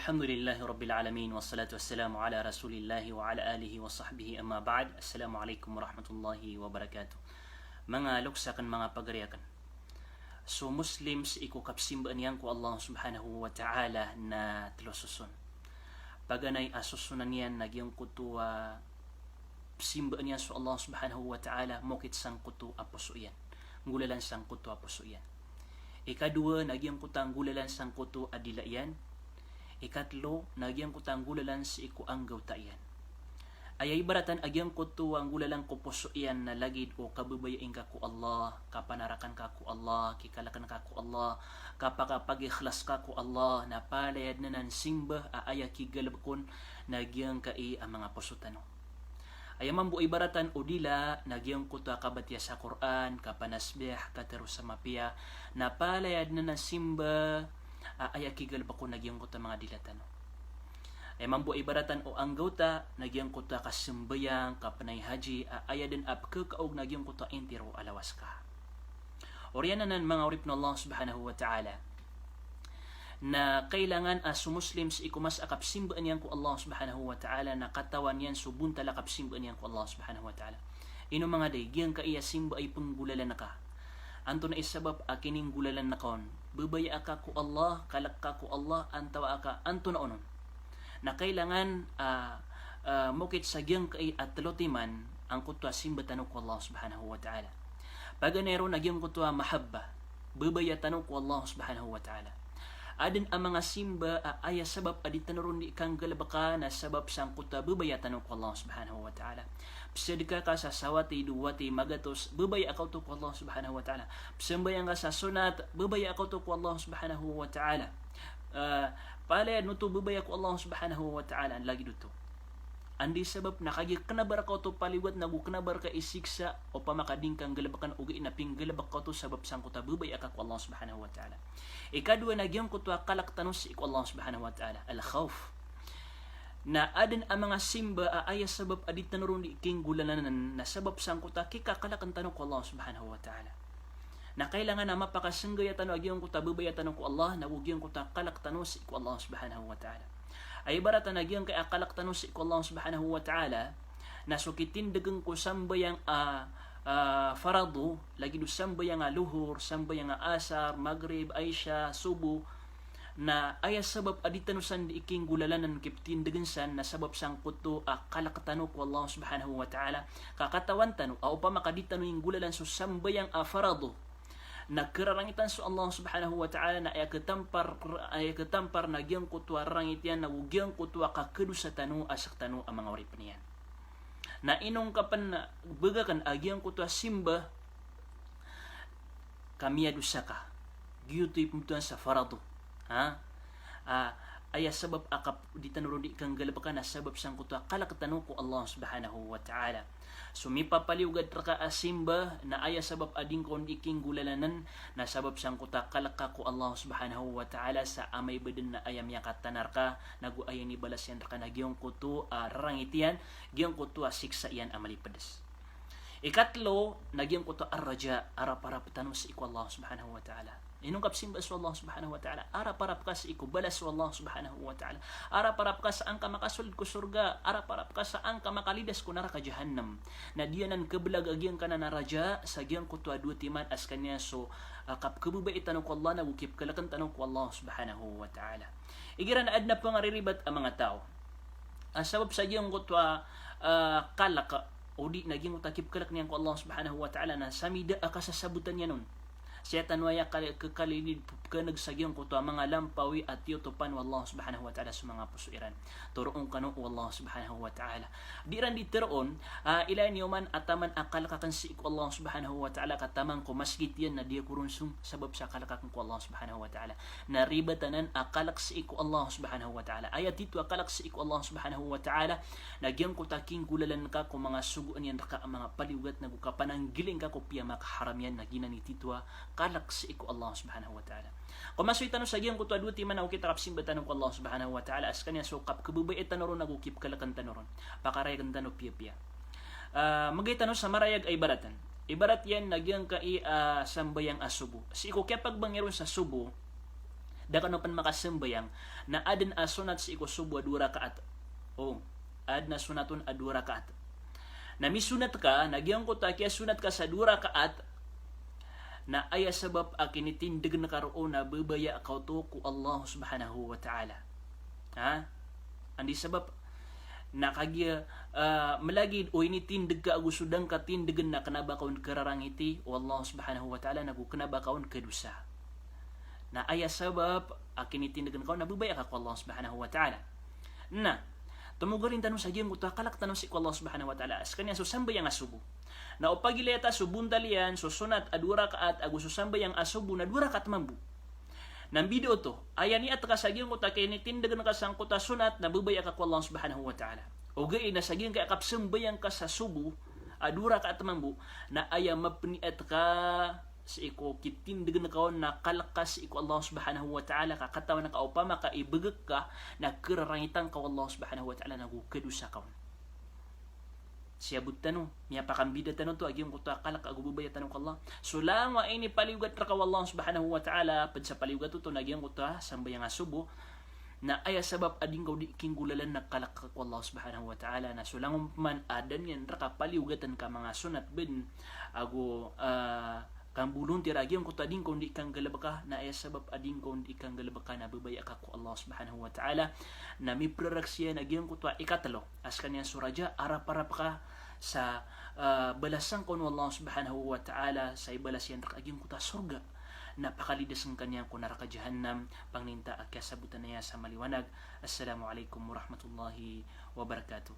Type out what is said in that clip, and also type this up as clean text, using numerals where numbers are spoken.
Alhamdulillahi Rabbil Alamin wassalatu wassalamu ala Rasulillahi wa ala alihi wa sahbihi amma ba'd. Assalamualaikum warahmatullahi wabarakatuh. Mga luksa kan mga pagariakan. So Muslims iku kapsimbaan yan ko Allah subhanahu wa ta'ala na tilosusun. Paganay asusunan yan nagyang kutua simbaan yan so Allah subhanahu wa ta'ala mokit sang kutu apuso yan. Ngulalan sang kutu apuso yan. Ikadua nagyang kutang gulalan sang kutu adila yan. Ikatlo, nagyang ko tanggulalan si iku ang gawtayan. Ay ibaratan agyang ko to ang gulalang ko puso iyan na lagid o kabubayain ka ko Allah, kapanarakan ka ko Allah, kikalakan ka ko Allah, kapag-ikhlas ka ko Allah, napalayad na nan simba, aaya kigalabkon, nagyang ka ang mga puso tano. Ayaman bu ibaratan o dila, nagyang ko to kabatya sa Quran, kapanasbih, katero sa mapia, napalayad na nan simba, ay akigal ba ko nagyang kuta mga dilatan. Ay mambu ibaratan o ang gauta nagyang kuta kasimbayang kapanay haji ay din ap kakaog nagyang kuta intiro alawas ka. Oriananan mga urip na Allah subhanahu wa ta'ala na kailangan su Muslims ikumas akap simbaan yan ko Allah subhanahu wa ta'ala na katawan yan subunta lakap simbaan yan ko Allah subhanahu wa ta'ala. Ino mga day giyang ka iya simba ay penggulalan na ka. Anto na isabab akining gulalan na kaon. Bubaya ka ko Allah, kalak ka ko Allah, antawa ka, anto na onon. Na kailangan mukit sa giyang kay at talotiman ang kutwa simbatan ko Allah subhanahu wa ta'ala. Paganero na giyang kutwa mahabba, bubaya tanong ko Allah subhanahu wa ta'ala. Adin ang mga simba aya sabab adit tanaron di kang galabaka na sabab sang kutwa bubaya tanong ko Allah subhanahu wa ta'ala. Psadika ka sa sawati duwati magatos bubaya akaw to ko Allah subhanahu wa ta'ala. Psambayan ka sa sunat bubaya akaw to ko Allah subhanahu wa ta'ala. Palaya nuto bubaya ko Allah subhanahu wa ta'ala lagi dito. Andi sabab nakagi kanabar ka to paliwat nagu kanabar ka isiksa o pamakading kang galabakan ugi inaping galabak ka to sabab sang kuta bubaya ka ko Allah subhanahu wa ta'ala. Ikadua nagyang kutwa kalak tanus ko Allah subhanahu wa ta'ala al khawf. Na adin ang mga simba ay sabab adit tanurun di king gulanan na sabab sang kuta kikakalakan tanong ko Allah subhanahu wa ta'ala. Na kailangan na mapakasanggaya tanong agyong kuta bubaya tanong ko Allah na ugyang kuta kalak tanus ko Allah subhanahu wa ta'ala. Ay barata nagyang kay akalak tanus ko Allah subhanahu wa ta'ala na sukitin dagang ko sambayang faradu lagi do sambayang luhur, sambayang asar, maghrib, aisha, subuh na aya sabab aditanusan di iking gulalanan kiptin degensan na sabab sang kuto kalakatano ko Allah subhanahu wa ta'ala kakatawan tano o pa makaditano yung gulalan so sambayang faradu na kerarangitan so Allah subhanahu wa ta'ala na ay katampar na giyang kuto rangitian na ugyang kuto kakedusa tano asak tano ang mga urip niyan na inong kapan na bagakan agyang kuto simba kamiya dusaka giyutoy pumutuan sa faradu aya sabab akap di tanuro di kang galabaka na sabab sang kutwa kalakatano ko Allah subhanahu wa ta'ala. So mipapaliugad raka asimba na aya sabab ading kon iking gulalanan na sabab sang kutwa kalaka ko Allah subhanahu wa ta'ala sa amay baden na ayam yakatanar ka nagu ayan ni balas yan raka na giyong kutu rarangitian giyong kutu siksa yan amalipadas. Ikatlo nagyang kutu arraja arap-arap tanong sa iku Allah subhanahu wa ta'ala. Inong kapsimba sa Allah subhanahu wa ta'ala. Arap-arap ka sa iku balas sa Allah subhanahu wa ta'ala. Arap-arap ka sa ang makasulid ko surga. Arap-arap ka sa ang makalidas ko naraka jahannam. Na diyanan kebelag agyang ka na naraja sa agyang kutwa dua timan as kanya so kap kebubay tanong ko Allah na wukip kalakan tanong ko Allah subhanahu wa ta'ala. Igiran adna pangariribat ang mga tao. Sabab sa agyang kutwa kalaka o di naging utakip kalak niyan ko Allah subhanahu wa ta'ala na samida akasasabutan niya nun. Siya tanwaya kakalilid ka nagsagyong ko to mga lampawi at yutupan wallahu subhanahu wa ta'ala sa mga pusuiran. Turoon kanu wallahu subhanahu wa ta'ala. Diran di teroon ilan yuman ataman akalakakan si ko Allah subhanahu wa ta'ala kataman ko masjid yan na dia kurunsum sabab sa akalakakan ko Allah subhanahu wa ta'ala. Naribatanan akalak si ko Allah subhanahu wa ta'ala. Ayat ito akalak si ko Allah subhanahu wa ta'ala. Nagyang ko taking gulalan ka kung mga suguan yan raka ang mga paliwat na kapananggiling ka ko piya makaharam yan na ginanititwa kalak si iku Allah subhanahu wa ta'ala. Kung masoy tanong sa giyang kutwa duti man ako kita kapsimba tanong ko Allah subhanahu wa ta'ala as kanya so kap kabubay tanoron nagukip kalakan tanoron pakarayag tanong piya-piya. Magay tanong sa marayag ay baratan. Ibarat yan nagyang kai sambayang asubo. Si iku kaya pagbangiron sa subo Da kano pan makasembayang na adan asunat sa iko subo 2 rakaat. Oh, ad na sunatun a 2 rakaat. Na misunat ka, nagyang ko ta kaya sunat ka sa 2 rakaat na aya sabab akinitindig na karoon na babaya akaw to ku Allah subhanahu wa ta'ala. Ha? Andi sabab na kagya malagid o initindig ka agusudang katindigan na kanabakaon kararangiti o Allah subhanahu wa ta'ala nagu kanabakaon kadusa. Na aya sabab akinitindigan ka na babaya ka ku Allah subhanahu wa ta'ala. Na tumugarin tanong sa giyang kuta kalak tanong si Allah subhanahu wa ta'ala as kanya susambay ang asubo na upagileta subundalian susunat a 2 rakaat agu susambay ang asubo na 2 rakaat mambu nang video to ayan ni at ka sa giyang kuta kay nitindagan ka sang kuta sunat na bubaya ka ku Allah subhanahu wa ta'ala o gay na sa giyang kay kapsambayang ka sa subo a 2 rakaat mambu na aya mapniat ka sa iko kitindigan ka na kalakas iko Allah subhanahu wa ta'ala kakatawa na kaupama ka ibagak ka na kararangitan ka Allah subhanahu wa ta'ala na gukadusa ka siya butano miya pakambida tanong to agyong kuta kalak agububaya tanong ka Allah so lang wa ini paliugat ra ka Allah subhanahu wa ta'ala pad sa paliugat to nagyang kuta sambayang asubo na aya sabab ading kaw di kinggulalan na kalak ka Allah subhanahu wa ta'ala na sulang man adan yan ra ka paliugatan ka mga sunat ben ago kang bulun tiragi ang kutading kung di kang galabaka na ay sabab ading kung di kang galabaka na babaya ka ku Allah subhanahu wa ta'ala na mi praraksya na giyang kutwa ikatalo as kanya suraja arap-arap ka sa balasang kun Allah subhanahu wa ta'ala sa ibalasyan rak aging kuta surga napakalidas ang kanya kung naraka jahannam pangninta at kasabutan niya sa maliwanag. Assalamualaikum warahmatullahi wabarakatuh.